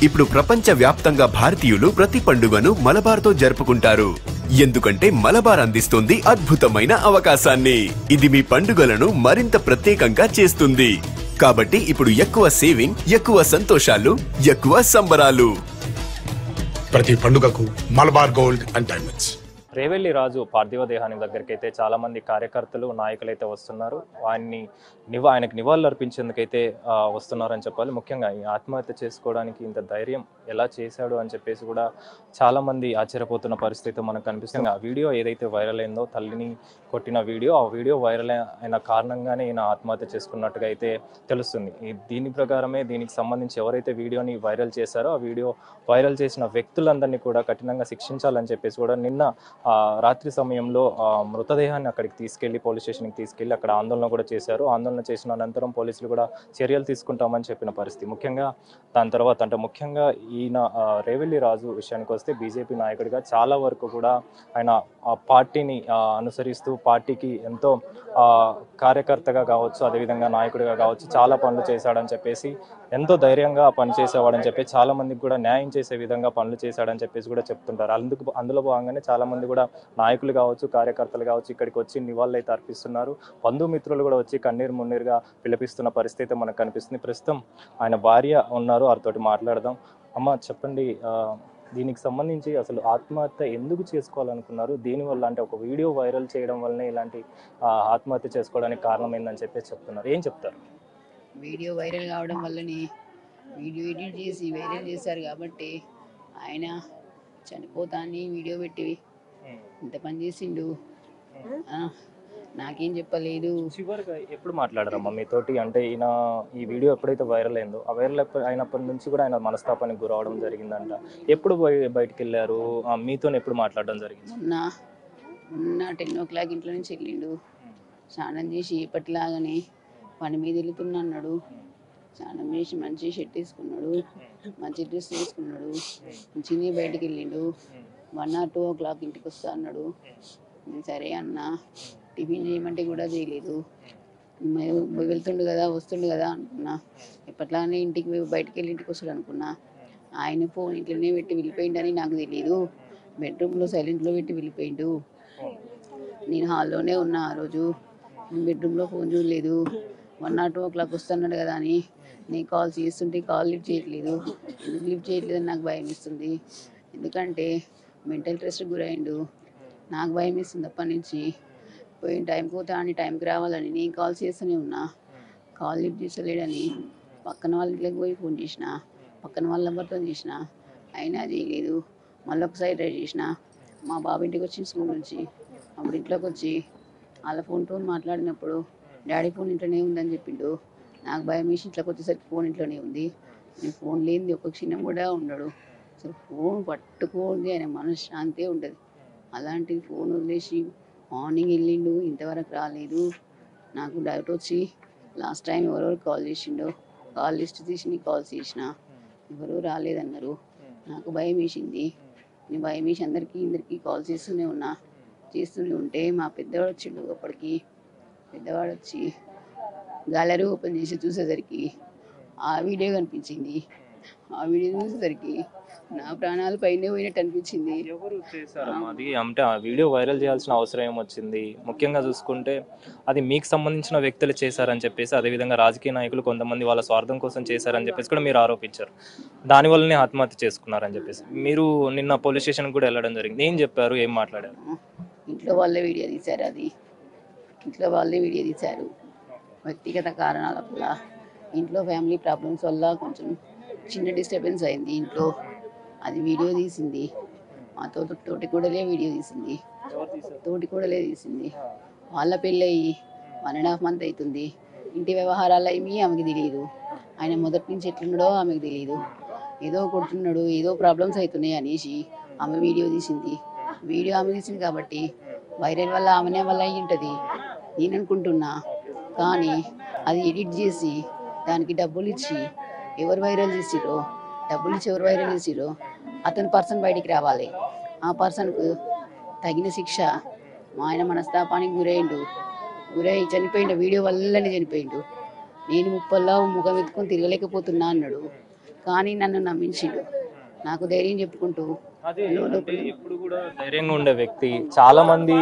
ఇప్పుడు ప్రపంచ వ్యాప్తంగా భారతీయులు ప్రతి పండుగను మలబార్తో జరుపుకుంటారు. ఎందుకంటే మలబార్ అందిస్తుంది అద్భుతమైన అవకాశాన్ని. ఇది మీ పండుగలను మరింత ప్రత్యేకంగా చేస్తుంది. కాబట్టి ఇప్పుడు ఎక్కువ సేవింగ్, ఎక్కువ సంతోషాలు, ఎక్కువ సంబరాలు. ప్రతి పండుగకు Malabar gold and diamonds. Revelli Raju పార్థివ దేహానికి దగ్గరికి అయితే చాలామంది కార్యకర్తలు, నాయకులు అయితే వస్తున్నారు. ఆయనకు నివాళులు అర్పించేందుకైతే వస్తున్నారని చెప్పాలి. ముఖ్యంగా ఈ ఆత్మహత్య చేసుకోవడానికి ఇంత ధైర్యం ఎలా చేశాడు అని చెప్పేసి కూడా చాలామంది ఆశ్చర్యపోతున్న పరిస్థితి మనకు కనిపిస్తుంది. ఆ వీడియో ఏదైతే వైరల్ అయిందో, తల్లిని కొట్టిన వీడియో, ఆ వీడియో వైరల్ అయిన కారణంగానే ఈయన ఆత్మహత్య చేసుకున్నట్టుగా అయితే తెలుస్తుంది. దీని ప్రకారమే దీనికి సంబంధించి ఎవరైతే వీడియోని వైరల్ చేశారో ఆ వీడియో వైరల్ చేసిన వ్యక్తులందరినీ కూడా కఠినంగా శిక్షించాలని చెప్పేసి కూడా నిన్న రాత్రి సమయంలో మృతదేహాన్ని అక్కడికి తీసుకెళ్లి పోలీస్ స్టేషన్కి తీసుకెళ్లి అక్కడ ఆందోళన కూడా చేశారు. ఆందోళన చేసిన అనంతరం పోలీసులు కూడా చర్యలు తీసుకుంటామని చెప్పిన పరిస్థితి. ముఖ్యంగా దాని తర్వాత ముఖ్యంగా ఈయన రేవెల్లి రాజు విషయానికి వస్తే బీజేపీ నాయకుడిగా చాలా వరకు కూడా ఆయన పార్టీని అనుసరిస్తూ పార్టీకి ఎంతో కార్యకర్తగా కావచ్చు, అదేవిధంగా నాయకుడిగా కావచ్చు చాలా పనులు చేశాడని చెప్పేసి, ఎంతో ధైర్యంగా పనిచేసేవాడని చెప్పి చాలా మందికి కూడా న్యాయం చేసే విధంగా పనులు చేశాడని చెప్పేసి కూడా చెప్తుంటారు. అందులో భాగంగానే చాలా మంది కూడా నాయకులు కావచ్చు, కార్యకర్తలు కావచ్చు ఇక్కడికి వచ్చి నివాళులు అయితే అర్పిస్తున్నారు. బంధుమిత్రులు కూడా వచ్చి కన్నీరు మున్నీరుగా పిలిపిస్తున్న పరిస్థితి మనకు కనిపిస్తుంది. ప్రస్తుతం ఆయన భార్య ఉన్నారు, వారితోటి మాట్లాడదాం. అమ్మ చెప్పండి, దీనికి సంబంధించి అసలు ఆత్మహత్య ఎందుకు చేసుకోవాలనుకున్నారు? దీనివల్ల అంటే ఒక వీడియో వైరల్ చేయడం వల్లనే ఇలాంటి ఆత్మహత్య చేసుకోవడానికి కారణం ఏందని చెప్పేసి చెప్తున్నారు. ఏం చెప్తారు? వీడియో వైరల్ కావడం వల్లనే వీడియో ఎడిట్ చేసి వైరల్ చేశారు కాబట్టి ఆయన చనిపోతా అని వీడియో పెట్టి ఇంత పని చేసిండు. నాకేం చెప్పలేదు. చివరిగా ఎప్పుడు మాట్లాడారమ్మా మీతోటి? అంటే ఈయన ఈ వీడియో ఎప్పుడైతే వైరల్ అయిందో ఆ వైరల్ అయినప్పటి నుంచి కూడా ఆయన మనస్తాపానికి గురవడం జరిగిందంట. ఎప్పుడు బయటికి వెళ్ళారు? మీతో ఎప్పుడు మాట్లాడడం జరిగింది? మొన్న 10 o'clock ఇంట్లో నుంచి వెళ్ళిండు. స్నానం చేసి ఎప్పటిలాగానే పని మీద వెళ్తున్నా అన్నాడు. స్నానం చేసి మంచి షర్ట్ వేసుకున్నాడు, మంచి డ్రెస్ వేసుకున్నాడు, మంచిగా బయటికి వెళ్ళిండు. 1 or 2 o'clock ఇంటికి వస్తా అన్నాడు. సరే అన్న, టిఫిన్ చేయమంటే కూడా చేయలేదు. వెళ్తుండు కదా వస్తుండు కదా అనుకున్నా. ఎప్పట్లానే ఇంటికి బయటికి వెళ్ళి ఇంటికి వస్తాడు అనుకున్నా. ఆయన ఫోన్ ఇంట్లోనే పెట్టి వెళ్ళిపోయిండని నాకు తెలియదు. బెడ్రూమ్లో సైలెంట్లో పెట్టి వెళ్ళిపోయిండు. నేను హాల్లోనే ఉన్నా ఆ రోజు. బెడ్రూమ్లో ఫోన్ చూడలేదు. 1 or 2 o'clock వస్తున్నాడు కదా అని నేను కాల్స్ చేస్తుంటే కాల్ లిఫ్ట్ చేయట్లేదు. ఎందుకు లిఫ్ట్ చేయట్లేదని నాకు భయం ఇస్తుంది. ఎందుకంటే మెంటల్ స్ట్రెస్కి గురైండు. నాకు భయం ఇస్తుంది అప్పటి నుంచి. పోయిన టైంకి పోతా అని టైంకి రావాలని నేను కాల్ చేస్తూనే ఉన్నా. కాల్ లిఫ్ట్ చేస్తలేడని పక్కన వాళ్ళ ఇంట్లోకి పోయి ఫోన్ చేసిన, పక్కన వాళ్ళ నెంబర్తో చేసిన, అయినా చేయలేదు. మళ్ళీ ఒకసారి ట్రై చేసిన. మా బాబు ఇంటికి వచ్చిన స్కూల్ నుంచి అప్పుడు ఇంట్లోకి వచ్చి వాళ్ళ ఫోన్తో మాట్లాడినప్పుడు డాడీ ఫోన్ ఇంట్లోనే ఉందని చెప్పిండు. నాకు భయం వేసి ఇంట్లోకి వచ్చేసరికి ఫోన్ ఇంట్లోనే ఉంది. నేను ఫోన్ లేనిది ఒక క్షణం కూడా ఉండడు. అసలు ఫోన్ పట్టుకోండి ఆయన మనశ్శాంతే ఉంటుంది. అలాంటిది ఫోన్ వదిలేసి మార్నింగ్ వెళ్ళిండు, ఇంతవరకు రాలేదు. నాకు డౌట్ వచ్చి లాస్ట్ టైం ఎవరెవరు కాల్ చేసిండో కాల్ లిస్ట్ తీసి నీకు కాల్స్ చేసిన, ఎవరు రాలేదన్నారు. నాకు భయం వేసింది. నేను భయం వేసి అందరికీ కాల్ చేస్తూనే ఉంటే మా పెద్దవాడు వచ్చిండు. అప్పటికి పెద్దవాడు వచ్చి గ్యాలరీ ఓపెన్ చేసి చూసేసరికి ఆ వీడియో కనిపించింది. ఆ వీడియో చూసేసరికి నా ప్రాణాలు పైనే పోయినట్టు అనిపించింది. ఎవరు చేశారమ్మా అది? అంటే ఆ వీడియో వైరల్ చేయాల్సిన అవసరం ఏమొచ్చింది? ముఖ్యంగా చూసుకుంటే అది మీకు సంబంధించిన వ్యక్తులు చేశారని చెప్పేసి, అదేవిధంగా రాజకీయ నాయకులు కొంతమంది వాళ్ళ స్వార్థం కోసం చేశారని చెప్పేసి కూడా మీరు ఆరోపించారు. దానివల్లనే ఆత్మహత్య చేసుకున్నారని చెప్పేసి మీరు నిన్న పోలీస్ స్టేషన్కి కూడా వెళ్ళడం జరిగింది. ఏం చెప్పారు? ఏం మాట్లాడారు? ఇంట్లో వాళ్ళే వీడియో తీశారు. ఇంట్లో వాళ్ళే వీడియో తీశారు. వ్యక్తిగత కారణాల వల్ల, ఇంట్లో ఫ్యామిలీ ప్రాబ్లమ్స్ వల్ల కొంచెం చిన్న డిస్టర్బెన్స్ అయింది ఇంట్లో. అది వీడియో తీసింది మా తోటి కూడలే వీడియో తీసింది. తోటి కూడలే తీసింది. వాళ్ళ పెళ్ళయి 1.5 month అవుతుంది. ఇంటి వ్యవహారాలు అవి ఆమెకు తెలియదు. ఆయన మొదటి నుంచి ఎట్లున్నాడో ఆమెకు తెలియదు. ఏదో కొడుతున్నాడు, ఏదో ప్రాబ్లమ్స్ అవుతున్నాయి అనేసి ఆమె వీడియో తీసింది. వీడియో ఆమె తీసింది కాబట్టి వైరల్ వల్ల ఆమెనే వల్ల అయ్యి ఉంటుంది నేను అనుకుంటున్నా. కానీ అది ఎడిట్ చేసి దానికి డబ్బులు ఇచ్చి ఎవరు వైరల్ చేసిరో, డబ్బులు ఇచ్చి ఎవరు వైరల్ చేసిరో అతని పర్సన్ బయటికి రావాలి. ఆ పర్సన్కు తగిన శిక్ష. మా ఆయన మనస్తాపానికి గురై చనిపోయిండు. వీడియో వల్లనే చనిపోయిండు. నేను ముప్పల్లో ముఖం ఎత్తుకొని తిరగలేకపోతున్నా అన్నాడు. కానీ నన్ను నమ్మించిండు. నాకు ధైర్యం చెప్పుకుంటూ అదే అంటే ఎప్పుడు కూడా ధైర్యంగా ఉండే వ్యక్తి. చాలా మంది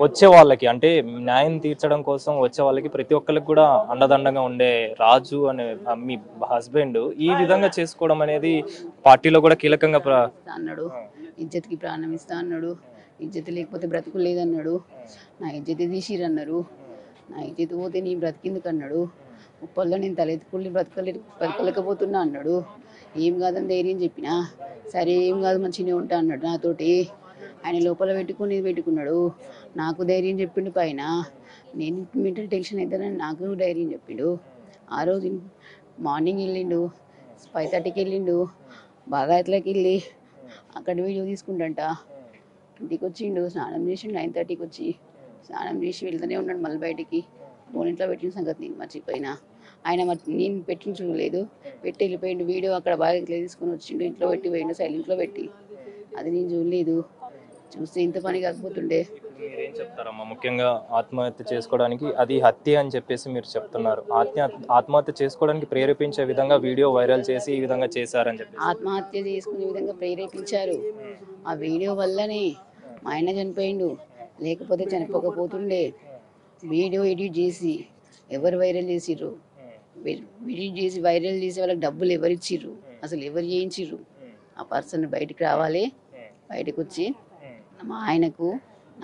వచ్చే వాళ్ళకి అంటే న్యాయం తీర్చడం కోసం వచ్చే వాళ్ళకి ప్రతి ఒక్కరికి కూడా అండదండగా ఉండే రాజు అనే మీ హస్బెండ్ ఈ విధంగా చేసుకోవడం అనేది పార్టీలో కూడా కీలకంగా అన్నాడు. ఇజ్జత్కి ప్రాణం ఇస్తా అన్నాడు. ఇజ్జత్ లేకపోతే బ్రతుకు లేదన్నాడు. నా ఇజ్జత్ తీసిరన్నారు. నా ఇజ్జత్ పోతే నీ బ్రతికిందుకు అన్నాడు. ఉప్పల్లో నేను తలెత్తుకుని బ్రతకలేకపోతున్నా అన్నాడు. ఏం కాదని ధైర్యం చెప్పినా సరే ఏం కాదు మంచిగానే ఉంటా అన్నాడు నాతోటి. ఆయన లోపల పెట్టుకున్నాడు. నాకు ధైర్యం చెప్పిండు పైన. నేను మెంటల్ టెన్షన్ అవుతానని నాకు ధైర్యం చెప్పిండు. ఆ రోజు మార్నింగ్ వెళ్ళిండు, 5:30కి వెళ్ళిండు. బాగాయత్లకి వెళ్ళి అక్కడ వీడియో తీసుకుంటంట. ఇంటికి వచ్చిండు, స్నానం చేసిండు. 9:30కి వచ్చి స్నానం చేసి వెళ్తూనే ఉన్నాడు మళ్ళీ బయటికి. ఫోన్ పెట్టిన సంగతి నేను మర్చిపోయినా. ఆయన నేను పెట్టిన చూడలేదు, పెట్టి వెళ్ళిపోయిండు. వీడియో అక్కడ బాగా ఇట్లా తీసుకొని వచ్చిండు, ఇంట్లో పెట్టి పోయిండు, సైలెంట్లో పెట్టి. అది నేను చూడలేదు. చూస్తే ఇంత పని కాకపోతుండే. మీరేం చెప్తారమ్మా? ముఖ్యంగా ఆత్మహత్య చేసుకోవడానికి అది హత్య అని చెప్పేసి మీరు చెప్తున్నారు. ఆత్మహత్య చేసుకోవడానికి ప్రేరేపించే విధంగా వీడియో వైరల్ చేసి ఈ విధంగా చేశారని చెప్పి ఆత్మహత్య చేసుకునే విధంగా ప్రేరేపించారు. ఆ వీడియో వల్లనే మా ఆయన చనిపోయిండు, లేకపోతే చనిపోకపోతుండే. వీడియో ఎడిట్ చేసి ఎవరు వైరల్ చేసిర్రు? ఎడిట్ చేసి వైరల్ చేసి వాళ్ళకి డబ్బులు ఎవరు ఇచ్చిర్రు? అసలు ఎవరు చేయించిర్రు? ఆ పర్సన్ బయటికి రావాలి. బయటకు వచ్చి మా ఆయనకు,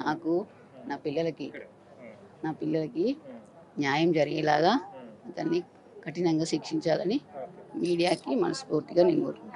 నాకు, నా పిల్లలకి న్యాయం జరిగేలాగా అతన్ని కఠినంగా శిక్షించాలని మీడియాకి మనస్ఫూర్తిగా నేను కోరుకుంటున్నాను.